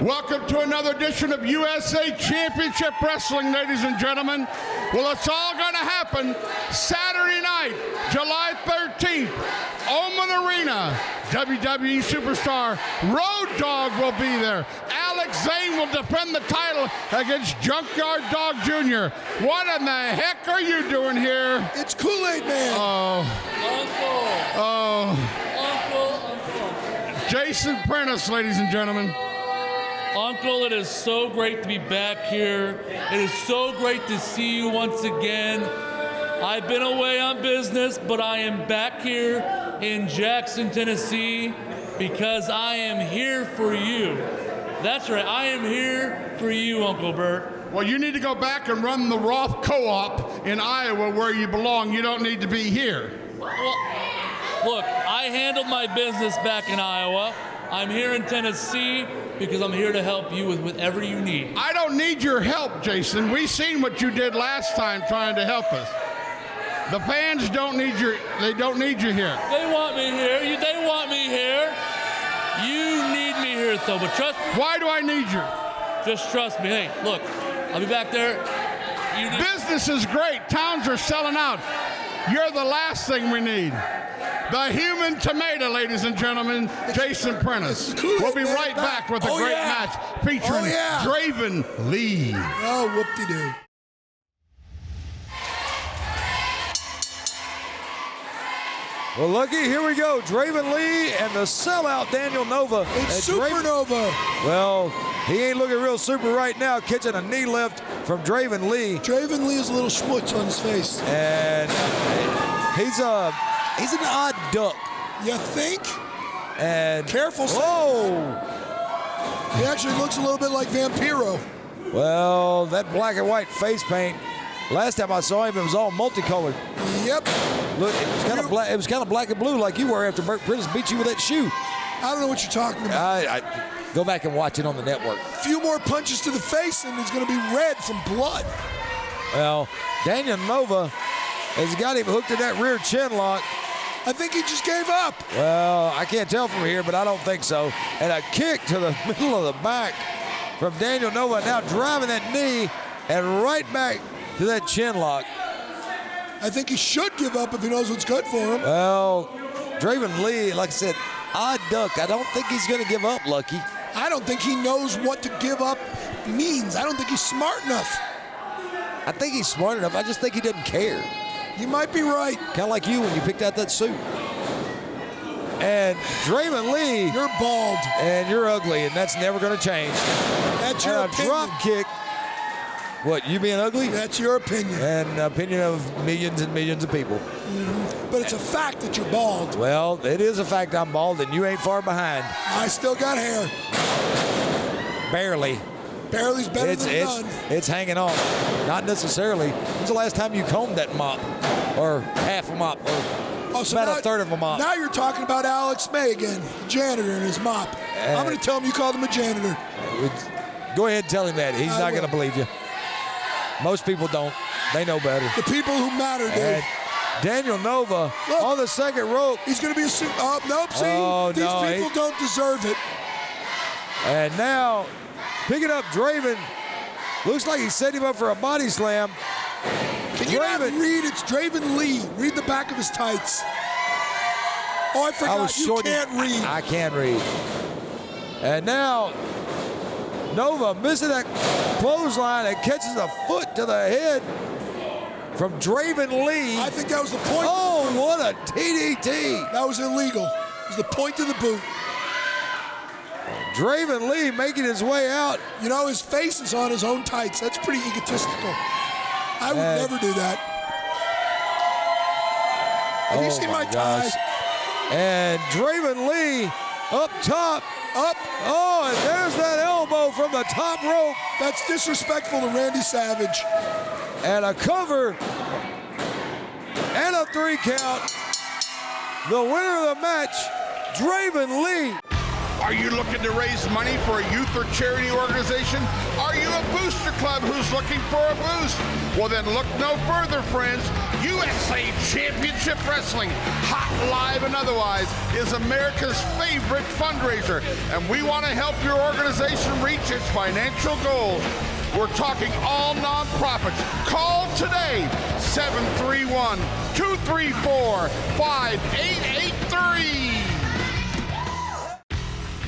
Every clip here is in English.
Welcome to another edition of USA Championship Wrestling, ladies and gentlemen. Well, it's all going to happen Saturday night, July 13th, Oman Arena. WWE superstar Road Dogg will be there. Zayne will defend the title against Junkyard Dog Jr. What in the heck are you doing here? It's Kool-Aid Man. Uncle. Jason Prentice, ladies and gentlemen. Uncle, it is so great to be back here. It is so great to see you once again. I've been away on business, but I am back here in Jackson, Tennessee, because I am here for you. That's right, I am here for you, Uncle Bert. Well, you need to go back and run the Roth Co-op in Iowa where you belong. You don't need to be here. Well, look, I handled my business back in Iowa. I'm here in Tennessee because I'm here to help you with whatever you need. I don't need your help, Jason. We seen what you did last time trying to help us. The fans don't need you here. They want me here. They want me here. You need me here, though, but trust me. Why do I need you? Just trust me. Hey, look, I'll be back there. Business is great. Towns are selling out. You're the last thing we need. The human tomato, ladies and gentlemen, Jason Prentice. We'll be right back with a great match featuring Draven Lee. Oh, whoop-de-doo. Well, looky, here we go. Draven Lee and the sellout Daniel Nova. It's Supernova. Well, he ain't looking real super right now, catching a knee lift from Draven Lee. Draven Lee has a little schmutz on his face. And he's an odd duck. You think? And careful. Whoa! He actually looks a little bit like Vampiro. Well, that black and white face paint. Last time I saw him, it was all multicolored. Yep. Look, it was kind of black. It was kind of black and blue, like you were after Bert Prentice beat you with that shoe. I don't know what you're talking about. I go back and watch it on the network. A few more punches to the face, and it's going to be red from blood. Well, Daniel Nova has got him hooked in that rear chin lock. I think he just gave up. Well, I can't tell from here, but I don't think so. And a kick to the middle of the back from Daniel Nova, now driving that knee and right back to that chin lock. I think he should give up if he knows what's good for him. Well, Draven Lee, like I said, odd duck. I don't think he's going to give up, Lucky. I don't think he knows what to give up means. I don't think he's smart enough. I think he's smart enough. I just think he doesn't care. You might be right. Kind of like you when you picked out that suit. And Draven Lee. You're bald. And you're ugly, and that's never going to change. That's your opinion. Drop kick. What, you being ugly? That's your opinion. And opinion of millions and millions of people. Mm-hmm. But it's a fact that you're bald. Well, it is a fact I'm bald, and you ain't far behind. I still got hair. Barely. Barely's better than none. It's hanging on. Not necessarily. When's the last time you combed that mop? Or half a mop? Or about a third of a mop? Now you're talking about Alex May again, the janitor and his mop. I'm going to tell him you called him a janitor. Go ahead and tell him that. He's not going to believe you. Most people don't. They know better. The people who matter do. And Daniel Nova on the second rope. He's going to be a super. Oh, nope. See, these people don't deserve it. And now, picking up Draven. Looks like he set him up for a body slam. Can you not read? It's Draven Lee. Read the back of his tights. Oh, I forgot. You can't read. I can read. And now, Nova missing that clothesline and catches a foot to the head from Draven Lee. I think that was the point. Oh, what a TDT. That was illegal. It was the point of the boot. Draven Lee making his way out. You know, his face is on his own tights. That's pretty egotistical. I would never do that. Have you seen my ties? And Draven Lee up top. Up. Oh, and there's that elbow from the top rope. That's disrespectful to Randy Savage. And a cover. And a 3 count. The winner of the match, Draven Lee. Are you looking to raise money for a youth or charity organization? Are you a booster club who's looking for a boost? Well, then look no further, friends. USA Championship Wrestling, hot, live, and otherwise, is America's favorite fundraiser, and we want to help your organization reach its financial goals. We're talking all nonprofits. Call today, 731-234-5883.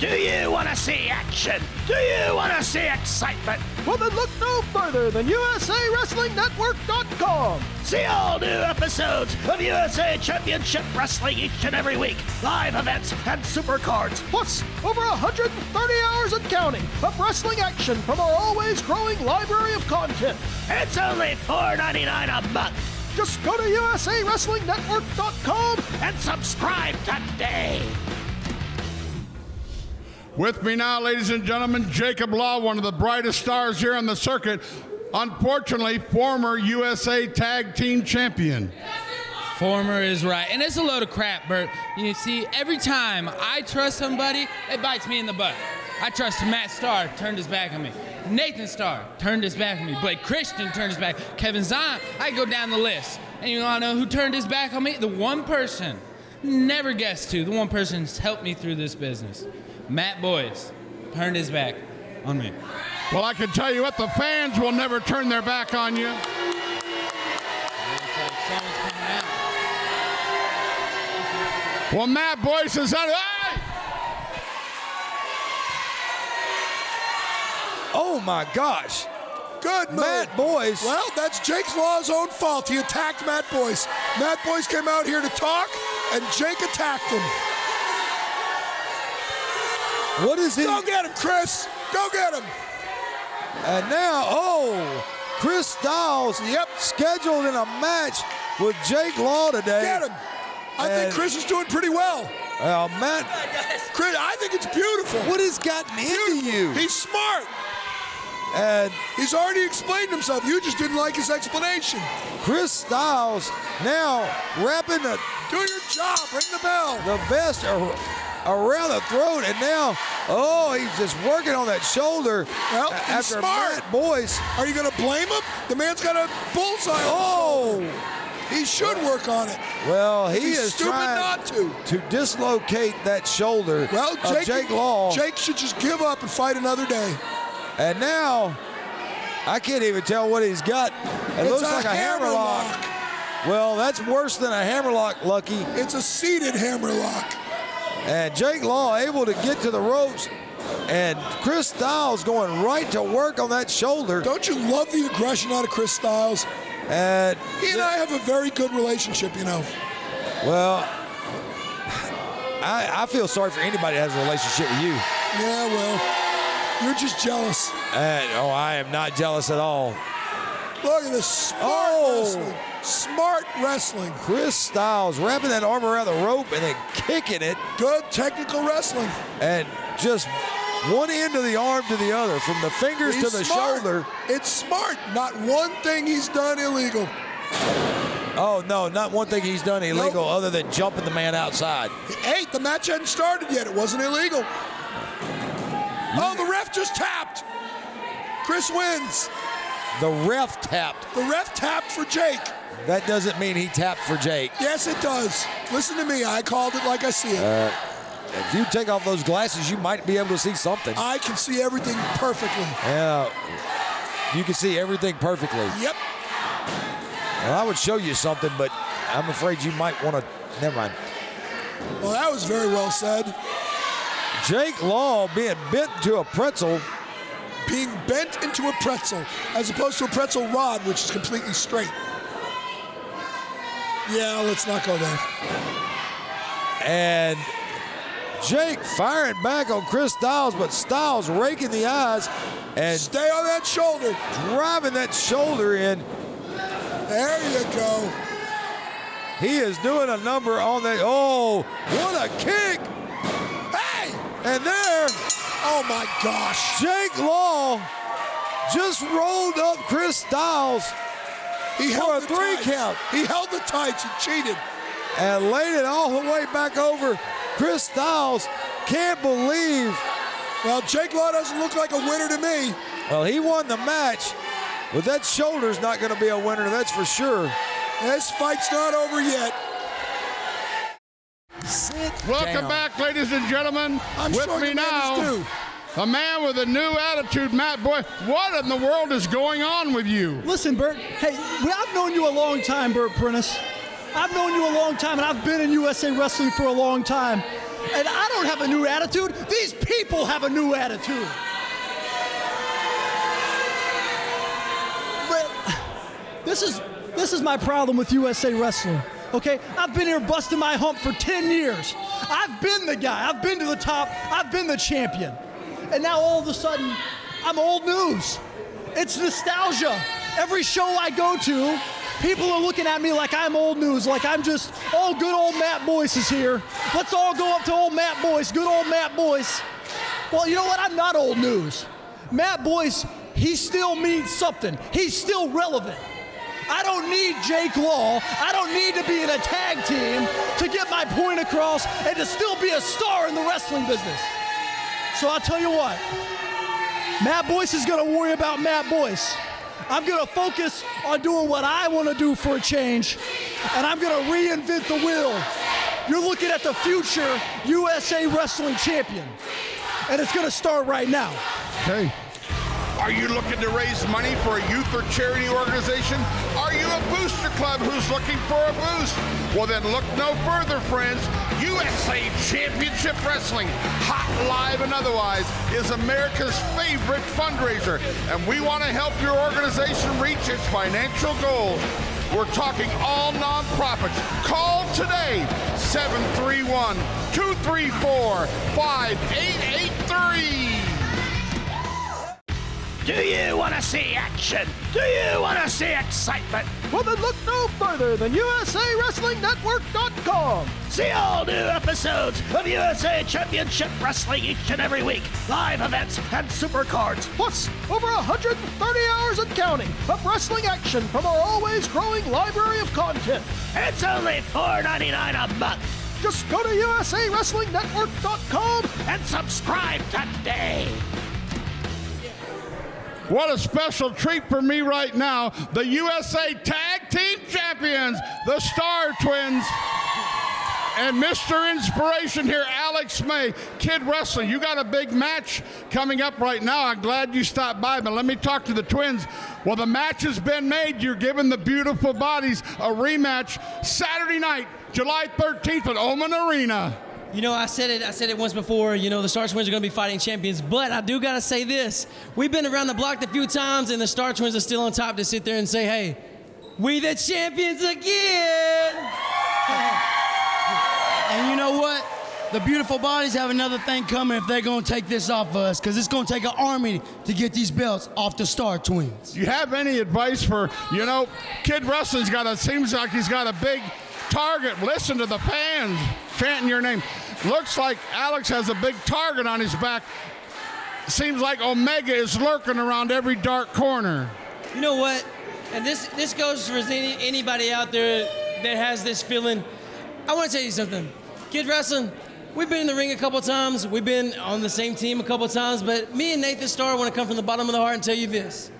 Do you want to see action? Do you want to see excitement? Well, then look no further than USAWrestlingNetwork.com. See all new episodes of USA Championship Wrestling each and every week. Live events and super cards. Plus, over 130 hours and counting of wrestling action from our always growing library of content. It's only $4.99 a month. Just go to USAWrestlingNetwork.com and subscribe today. With me now, ladies and gentlemen, Jacob Law, one of the brightest stars here on the circuit. Unfortunately, former USA Tag Team Champion. Former is right. And it's a load of crap, Bert. You see, every time I trust somebody, it bites me in the butt. I trusted Matt Starr, turned his back on me. Nathan Starr turned his back on me. Blake Christian turned his back. Kevin Zayne, I go down the list. And you want to know who turned his back on me? The one person, never guessed who, the one person who's helped me through this business. Matt Boyce turned his back on me. Well, I can tell you what, the fans will never turn their back on you. Well, Matt Boyce is out. Hey! Oh my gosh. Good move. Matt Boyce. Well, that's Jake Law's own fault. He attacked Matt Boyce. Matt Boyce came out here to talk, and Jake attacked him. What is he? Go get him, Chris. Go get him. And now, Chris Styles, scheduled in a match with Jake Law today. Get him. I think Chris is doing pretty well. Matt. Chris, I think it's beautiful. What has gotten into you? He's smart. And he's already explained himself. You just didn't like his explanation. Chris Styles now wrapping the... Do your job. Ring the bell. The vest around the throat, and now, he's just working on that shoulder. Well, he's after smart. Matt Boyce. Are you going to blame him? The man's got a bullseye on his shoulder. He should work on it. Well, he He's is stupid trying not to dislocate that shoulder of Jake Law. Jake should just give up and fight another day. And now, I can't even tell what he's got. It looks like a hammerlock. Well, that's worse than a hammerlock, Lucky. It's a seated hammerlock. And Jake Law able to get to the ropes, and Chris Styles going right to work on that shoulder. Don't you love the aggression out of Chris Styles? And he and I have a very good relationship, you know. Well, I feel sorry for anybody that has a relationship with you. Yeah, well, you're just jealous. And I am not jealous at all. Look at this smart wrestling. Smart wrestling. Chris Styles wrapping that arm around the rope and then kicking it. Good technical wrestling. And just one end of the arm to the other, from the fingers to the shoulder. It's smart. Not one thing he's done illegal. Oh, no, not one thing he's done illegal other than jumping the man outside. Hey, the match hadn't started yet. It wasn't illegal. Oh, the ref just tapped. Chris wins. The ref tapped. The ref tapped for Jake. That doesn't mean he tapped for Jake. Yes, it does. Listen to me. I called it like I see it. If you take off those glasses, you might be able to see something. I can see everything perfectly. Yeah, you can see everything perfectly. Yep. Well, I would show you something, but I'm afraid you might want to. Never mind. Well, that was very well said. Jake Law being bent to a pretzel. Being bent into a pretzel, as opposed to a pretzel rod, which is completely straight. Yeah, let's not go there. And Jake firing back on Chris Styles, but Styles raking the eyes and stay on that shoulder. Driving that shoulder in. There you go. He is doing a number on that. Oh, what a kick. Hey! And there. Oh my gosh. Jake Law just rolled up Chris Styles for a 3 count. He held the tights. He cheated. And laid it all the way back over Chris Styles. can't believe. Well, Jake Law doesn't look like a winner to me. Well, he won the match, but that shoulder's not going to be a winner, that's for sure. This fight's not over yet. Welcome back, ladies and gentlemen. I'm With sure me the man now, is due. a man with a new attitude, Matt Boyce. What in the world is going on with you? Listen, Bert. Hey, I've known you a long time, Bert Prentice. I've known you a long time, and I've been in USA Wrestling for a long time. And I don't have a new attitude. These people have a new attitude. But this is my problem with USA Wrestling. Okay, I've been here busting my hump for 10 years. I've been the guy. I've been to the top. I've been the champion. And now all of a sudden, I'm old news. It's nostalgia. Every show I go to, people are looking at me like I'm old news, like I'm just, oh, good old Matt Boyce is here. Let's all go up to old Matt Boyce, good old Matt Boyce. Well, you know what? I'm not old news. Matt Boyce, he still means something. He's still relevant. I don't need Jake Law. I don't need to be in a tag team to get my point across and to still be a star in the wrestling business. So I'll tell you what, Matt Boyce is going to worry about Matt Boyce. I'm going to focus on doing what I want to do for a change, and I'm going to reinvent the wheel. You're looking at the future USA Wrestling Champion, and it's going to start right now. Okay. Are you looking to raise money for a youth or charity organization? Are you a booster club who's looking for a boost? Well, then look no further, friends. USA Championship Wrestling, hot, live, and otherwise, is America's favorite fundraiser, and we want to help your organization reach its financial goals. We're talking all nonprofits. Call today, 731-234-5883. Do you want to see action? Do you want to see excitement? Well, then look no further than USAWrestlingNetwork.com. See all new episodes of USA Championship Wrestling each and every week. Live events and super cards. Plus, over 130 hours and counting of wrestling action from our always growing library of content. It's only $4.99 a month. Just go to USAWrestlingNetwork.com and subscribe today. What a special treat for me right now. The USA Tag Team Champions, the Starr Twins. And Mr. Inspiration here, Alex May, Kid Wrestling. You got a big match coming up right now. I'm glad you stopped by, but let me talk to the Twins. Well, the match has been made. You're giving the beautiful bodies a rematch Saturday night, July 13th at Oman Arena. You know, I said it once before, you know, the Starr Twins are going to be fighting champions, but I do got to say this. We've been around the block a few times, and the Starr Twins are still on top to sit there and say, hey, we the champions again. And you know what? The beautiful bodies have another thing coming if they're going to take this off of us, because it's going to take an army to get these belts off the Starr Twins. Do you have any advice for, you know, Kid Wrestling's seems like he's got a big target. Listen to the fans chanting your name. Looks like Alex has a big target on his back. Seems like Omega is lurking around every dark corner. You know what? And this goes for anybody out there that has this feeling. I want to tell you something. Kid Wrestling, we've been in the ring a couple times. We've been on the same team a couple times. But me and Nathan Starr want to come from the bottom of the heart and tell you this.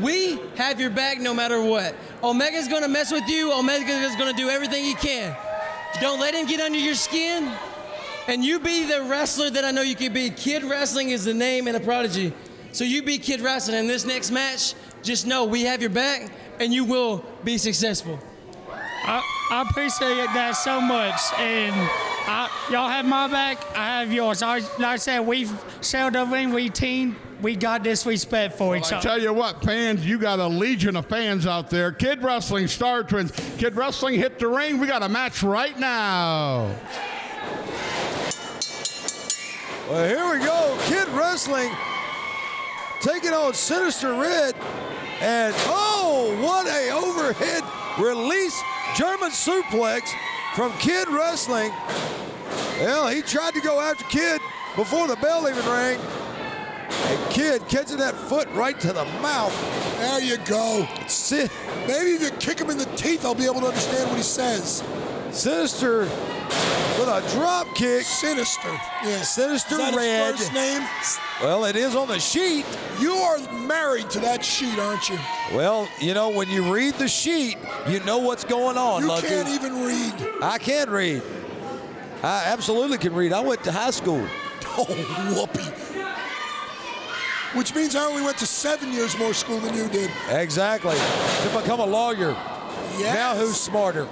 We have your back no matter what. Omega's going to mess with you. Omega is going to do everything he can. Don't let him get under your skin. And you be the wrestler that I know you can be. Kid Wrestling is the name and a prodigy. So you be Kid Wrestling. In this next match, just know we have your back and you will be successful. I appreciate that so much. And y'all have my back, I have yours. Like I said, we've sailed the ring, we teamed. We got this respect for each other. I tell you what, fans, you got a legion of fans out there. Kid Wrestling, Starr Twins. Kid Wrestling hit the ring. We got a match right now. Well, here we go. Kid Wrestling taking on Sinister Red. And, oh, what a overhead release German suplex from Kid Wrestling. Well, he tried to go after Kid before the bell even rang. And Kid catching that foot right to the mouth. There you go. Sid. Maybe if you kick him in the teeth, I'll be able to understand what he says. Sinister with a drop kick. Sinister. Yeah. Sinister Is that Red. his first name? Well, it is on the sheet. You are married to that sheet, aren't you? Well, you know, when you read the sheet, you know what's going on, You Lucky. can't even read. I can read. I absolutely can read. I went to high school. Oh, whoopee. Which means I only went to 7 years more school than you did. Exactly. To become a lawyer. Yes. Now who's smarter?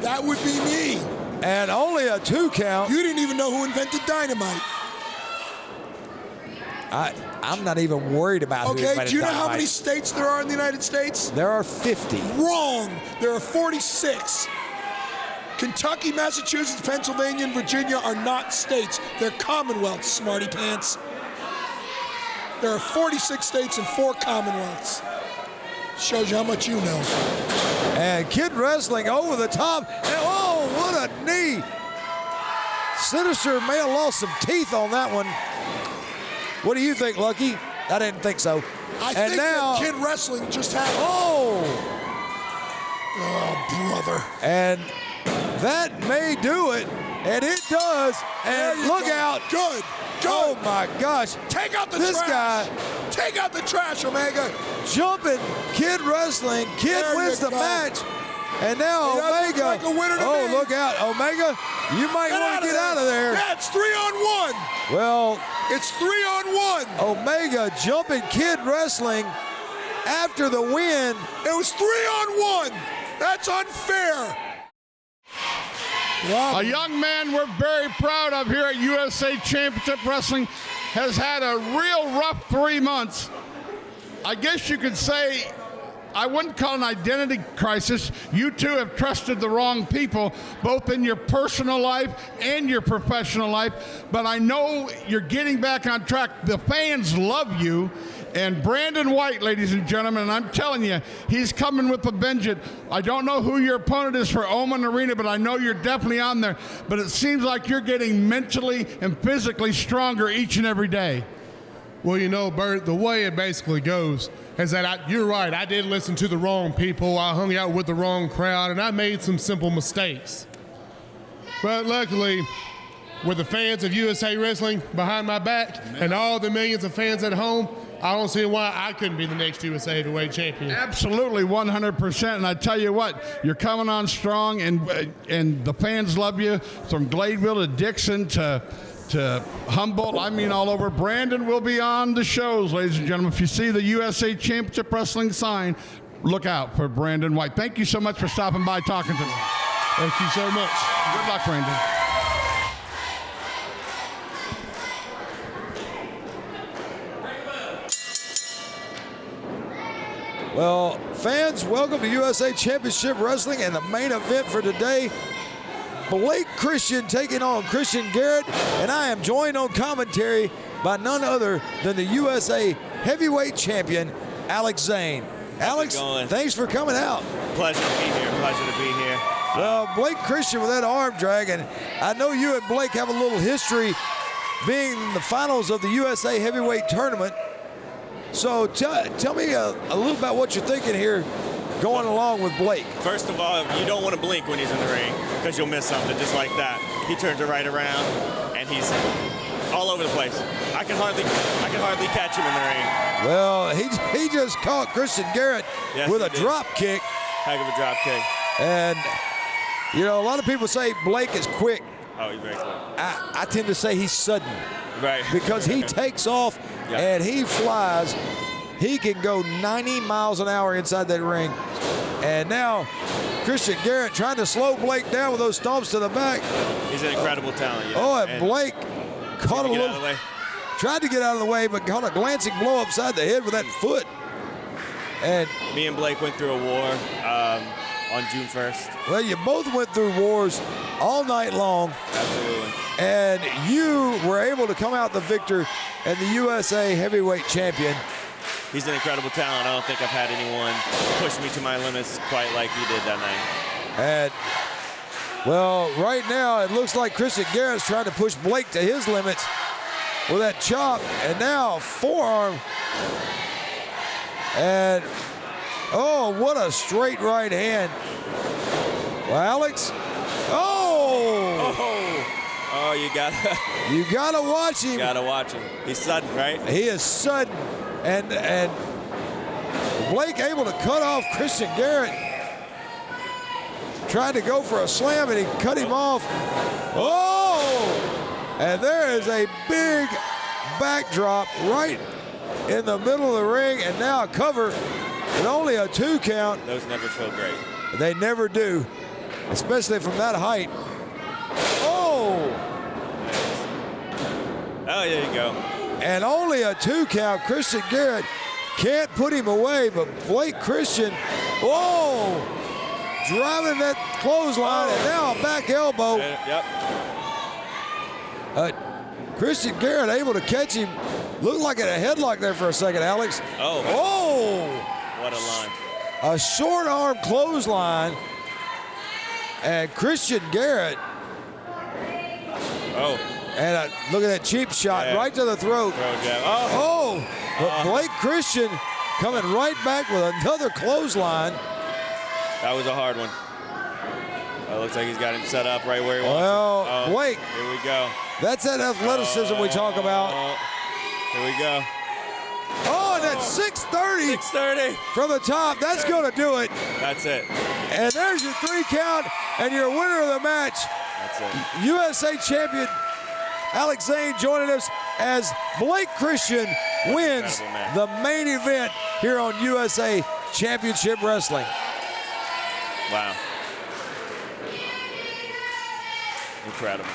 That would be me. And only a 2 count. You didn't even know who invented dynamite. I'm not even worried about who invented Okay, do you know dynamite. how many states there are in the United States? There are 50. Wrong. There are 46. Kentucky, Massachusetts, Pennsylvania, and Virginia are not states. They're commonwealths, smarty pants. There are 46 states and 4 commonwealths. Shows you how much you know. And Kid Wrestling over the top. And oh, what a knee. Sinister may have lost some teeth on that one. What do you think, Lucky? I didn't think so. I and think now, that Kid Wrestling just had. Oh, brother. And that may do it. And it does. And look out. Good. Oh my gosh. Take out the this trash. guy. Take out the trash, Omega. Jumping Kid Wrestling. Kid There wins you the go. match. And now He doesn't Omega. look like a winner to oh, me. look out. Omega, you might want to get out of there. Yeah, it's 3-on-1. Well, it's 3-on-1. Omega jumping Kid Wrestling after the win. It was 3-on-1. That's unfair. A young man we're very proud of here at USA Championship Wrestling has had a real rough 3 months. I guess you could say, I wouldn't call it an identity crisis. You two have trusted the wrong people, both in your personal life and your professional life. But I know you're getting back on track. The fans love you. And Brandon White, ladies and gentlemen, and I'm telling you, he's coming with a vengeance. I don't know who your opponent is for Oman Arena, but I know you're definitely on there. But it seems like you're getting mentally and physically stronger each and every day. Well, you know, Bert, the way it basically goes is that you're right. I did listen to the wrong people. I hung out with the wrong crowd, and I made some simple mistakes. But luckily, with the fans of USA Wrestling behind my back and all the millions of fans at home, I don't see why I couldn't be the next USA Heavyweight Champion. Absolutely, 100%. And I tell you what, you're coming on strong, and the fans love you from Gladeville to Dixon to Humboldt. I mean, all over. Brandon will be on the shows, ladies and gentlemen. If you see the USA Championship Wrestling sign, look out for Brandon White. Thank you so much for stopping by, talking to me. Thank you so much. Good luck, Brandon. Well, fans, welcome to USA Championship Wrestling and the main event for today. Blake Christian taking on Christian Garrett, and I am joined on commentary by none other than the USA Heavyweight Champion, Alex Zayne. Alex, thanks for coming out. Pleasure to be here. Pleasure to be here. Well, Blake Christian with that arm drag, and I know you and Blake have a little history being in the finals of the USA Heavyweight Tournament. So tell me a little about what you're thinking here going along with Blake. First of all, you don't want to blink when he's in the ring because you'll miss something just like that. He turns it right around and he's all over the place. I can hardly catch him in the ring. Well, he just caught Christian Garrett with a drop kick. Heck of a drop kick. And you know, a lot of people say Blake is quick. Oh, he's very quick. I tend to say he's sudden. Right. Because he takes off and he flies. He can go 90 miles an hour inside that ring. And now Christian Garrett trying to slow Blake down with those stomps to the back. He's an incredible talent. Yeah. Oh, and Blake caught a little, tried to get out of the way, but caught a glancing blow upside the head with that foot. And me and Blake went through a war on June 1st. Well, you both went through wars all night long. Absolutely. And you were able to come out the victor and the USA Heavyweight Champion. He's an incredible talent. I don't think I've had anyone push me to my limits quite like he did that night. And, well, right now it looks like Christian Garrett's trying to push Blake to his limits with that chop. And now forearm. And, oh, what a straight right hand. Well, Alex, oh! Oh, you gotta watch him. You gotta watch him. He's sudden, right? He is sudden, and Blake able to cut off Christian Garrett. Tried to go for a slam, and he cut him off. Oh! And there is a big backdrop right in the middle of the ring, and now a cover with only a 2 count. Those never feel great. They never do, especially from that height. Oh! Oh, there you go. And only a 2 count. Christian Garrett can't put him away, but Blake Christian, whoa! Driving that clothesline, and now a back elbow. Yep. Christian Garrett able to catch him. Looked like a headlock there for a second, Alex. Oh. Oh! What a line. A short arm clothesline, and Christian Garrett. Oh. And look at that cheap shot right to the throat. Oh! But Blake Christian coming right back with another clothesline. That was a hard one. It looks like he's got him set up right where he wants him. Well, Blake. Here we go. That's that athleticism we talk about. Here we go. Oh, and that's 630. 630. From the top. That's going to do it. That's it. And there's your 3 count and your winner of the match. That's it. USA champion Alex Zayne joining us as Blake Christian wins the main event here on USA Championship Wrestling. Wow. Incredible.